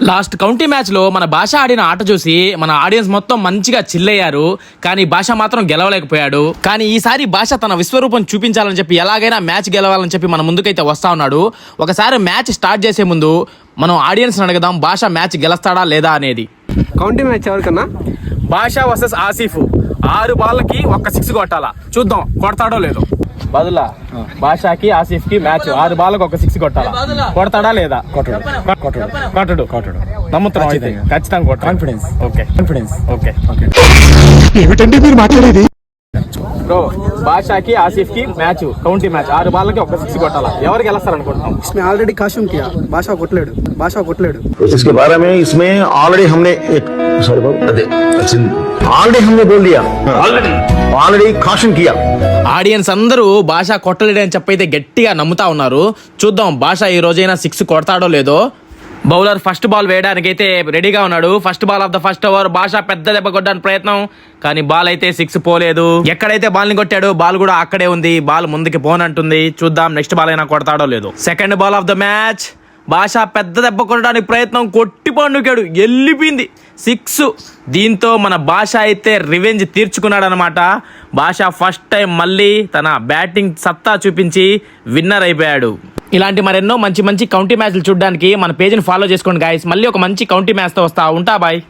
Last county match లో మన భాష ఆడిన ఆట చూసి మన ఆడియన్స్ మొత్తం మంచిగా చిల్లయ్యారు. కానీ భాష మాత్రం గెలవలేకపోయాడు. కానీ ఈసారి భాష తన విశ్వరూపం చూపించాలని చెప్పి ఎలాగైనా మ్యాచ్ గెలవాలని చెప్పి మన ముందుకైతే వస్తా ఉన్నాడు. ఒకసారి మ్యాచ్ స్టార్ట్ చేసే ముందు మనం ఆడియన్స్ అడగదాం భాష మ్యాచ్ గెలుస్తాడా లేదా అనేది. కౌంటీ మ్యాచ్ ఎవరికన్నా? భాష వర్సెస్ ఆసిఫ్ 6 బాళ్ళకి ఒక్క 6 కొట్టాలా, చూద్దాం కొడతాడో లేదో. బదులా భాషకి ఆసిఫ్ కి మ్యాచ్ 6 బాళ్ళకి ఒక 6 కొట్టాలా, కొడతాడా లేదా? కొట్టడు. నమ్ముతున్నాం అయితే ఖచ్చితంగా కొట్ట. Confidence okay. ఏమిటండి మీరు మాట్లాడేది? బ్రో భాషకి ఆసిఫ్ కి మ్యాచ్ కౌంటీ మ్యాచ్ 6 బాళ్ళకి ఒక 6 కొట్టాలా, ఎవరు గెలుస్తారనుకుంటున్నాం? इसमें ऑलरेडी काशुम किया, बादशाह कोटलेडू इसके बारे में इसमें ऑलरेडी हमने ऑलरेडी हमने बोल दिया, ऑलरेडी काशन किया. ఆడియన్స్ అందరూ భాష కొట్టలేడని చెప్పైతే గట్టిగా నమ్ముతా ఉన్నారు. చూద్దాం భాష ఈ రోజైనా 6 కొడతాడో లేదో. బౌలర్ ఫస్ట్ బాల్ వేయడానికైతే రెడీగా ఉన్నాడు. First ball of the first over. భాష పెద్ద దెబ్బ కొట్టడానికి ప్రయత్నం, కానీ బాల్ అయితే 6 పోలేదు. ఎక్కడైతే బాల్ ని కొట్టాడో బాల్ కూడా అక్కడే ఉంది. బాల్ ముందుకి పోనంటుంది. చూద్దాం నెక్స్ట్ బాల్ అయినా కొడతాడో లేదో. Second ball of the match. భాష పెద్ద దెబ్బ కొట్టడానికి ప్రయత్నం, కొట్టి పండుకాడు, వెళ్ళిపోయింది 6. దీంతో మన భాష అయితే రివెంజ్ తీర్చుకున్నాడు అనమాట. భాష ఫస్ట్ టైం మళ్ళీ తన బ్యాటింగ్ సత్తా చూపించి విన్నర్ అయిపోయాడు. ఇలాంటి మరెన్నో మంచి మంచి కౌంటీ మ్యాచ్లు చూడడానికి మన పేజ్ని ఫాలో చేసుకోండి గాయస్. మళ్ళీ ఒక మంచి కౌంటీ మ్యాచ్తో వస్తా ఉంటా. బాయ్.